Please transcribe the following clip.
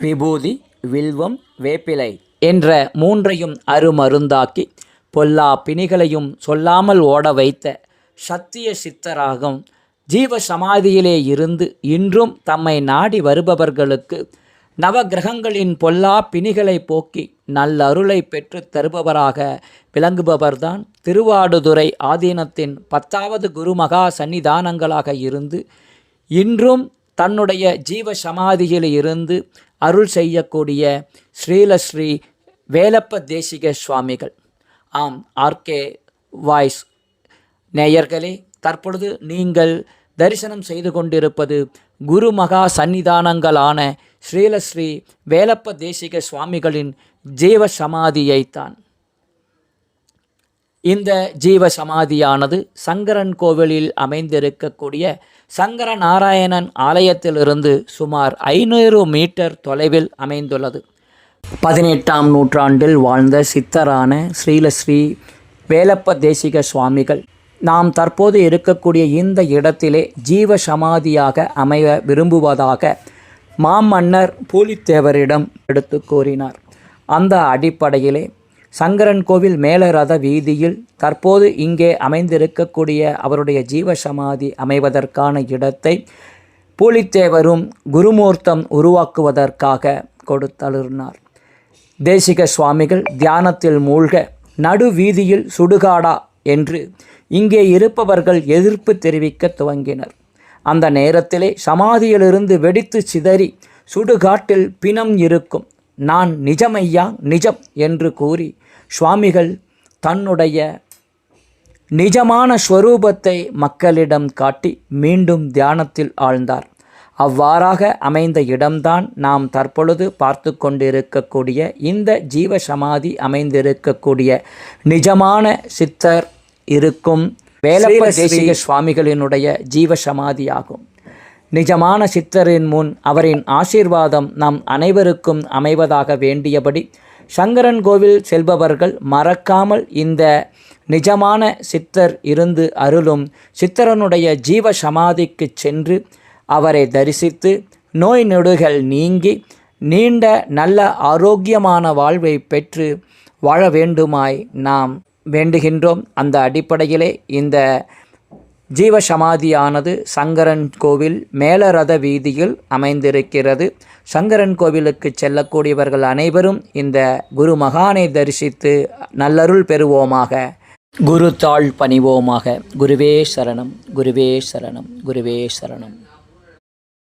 விபூதி, வில்வம், வேப்பிலை என்ற மூன்றையும் அருமருந்தாக்கி பொல்லா பிணிகளையும் சொல்லாமல் ஓட வைத்த சத்திய சித்தராகும் ஜீவ சமாதியிலே இருந்து இன்றும் தம்மை நாடி வருபவர்களுக்கு நவகிரகங்களின் பொல்லா பிணிகளை போக்கி நல்லருளை பெற்று தருபவராக விளங்குபவர்தான் திருவாடுதுறை ஆதீனத்தின் 10வது குருமகா சன்னிதானங்களாக இருந்து இன்றும் தன்னுடைய ஜீவ சமாதியில் இருந்து அருள் செய்யக்கூடிய ஸ்ரீலஸ்ரீ வேலப்ப தேசிக சுவாமிகள். ஆம், ஆர்கே வாய்ஸ் நேயர்களே, தற்பொழுது நீங்கள் தரிசனம் செய்து கொண்டிருப்பது குருமகா சன்னிதானங்களான ஸ்ரீலஸ்ரீ வேலப்ப தேசிக சுவாமிகளின் ஜீவ சமாதியைத்தான். இந்த ஜீவ சமாதியானது சங்கரன் கோவிலில் அமைந்திருக்கக்கூடிய சங்கர நாராயணன் ஆலயத்திலிருந்து சுமார் 500 மீட்டர் தொலைவில் அமைந்துள்ளது. 18ஆம் நூற்றாண்டில் வாழ்ந்த சித்தரான ஸ்ரீலஸ்ரீ வேலப்ப தேசிக சுவாமிகள் நாம் தற்போது இருக்கக்கூடிய இந்த இடத்திலே ஜீவ சமாதியாக அமைய விரும்புவதாக மாமன்னர் பூலித்தேவரிடம் எடுத்து கூறினார். அந்த அடிப்படையிலே சங்கரன் கோவில் மேலரத வீதியில் தற்போது இங்கே அமைந்திருக்கக்கூடிய அவருடைய ஜீவ சமாதி அமைவதற்கான இடத்தை பூலித்தேவரும் குருமூர்த்தம் உருவாக்குவதற்காக கொடுத்தருளினார். தேசிக சுவாமிகள் தியானத்தில் மூழ்க நடு வீதியில் சுடுகாடா என்று இங்கே இருப்பவர்கள் எதிர்ப்பு தெரிவிக்க துவங்கினர். அந்த நேரத்திலே சமாதியிலிருந்து வெடித்து சிதறி சுடுகாட்டில் பிணம் இருக்கும், நான் நிஜமையா நிஜம் என்று கூறி சுவாமிகள் தன்னுடைய நிஜமான ஸ்வரூபத்தை மக்களிடம் காட்டி மீண்டும் தியானத்தில் ஆழ்ந்தார். அவ்வாறாக அமைந்த இடம்தான் நாம் தற்பொழுது பார்த்து கொண்டிருக்கக்கூடிய இந்த ஜீவ சமாதி அமைந்திருக்கக்கூடிய நிஜமான சித்தர் இருக்கும் வேலப்ப தேசிக சுவாமிகளினுடைய ஜீவ சமாதியாகும். நிஜமான சித்தரின் முன் அவரின் ஆசீர்வாதம் நம் அனைவருக்கும் அமைவதாக வேண்டியபடி சங்கரன் கோவில் செல்பவர்கள் மறக்காமல் இந்த நிஜமான சித்தர் இருந்து அருளும் சித்தரனுடைய ஜீவ சமாதிக்கு சென்று அவரை தரிசித்து நோய் நொடிகள் நீங்கி நீண்ட நல்ல ஆரோக்கியமான வாழ்வை பெற்று வாழ வேண்டுமாய் நாம் வேண்டுகின்றோம். அந்த அடிப்படையிலே இந்த ஜீவ சமாதியானது சங்கரன் கோவில் மேலரத வீதியில் அமைந்திருக்கிறது. சங்கரன் கோவிலுக்கு செல்லக்கூடியவர்கள் அனைவரும் இந்த குரு மகானை தரிசித்து நல்லருள் பெறுவோமாக. குரு தாள் பணிவோமாக. குருவே சரணம், குருவே சரணம், குருவே சரணம்.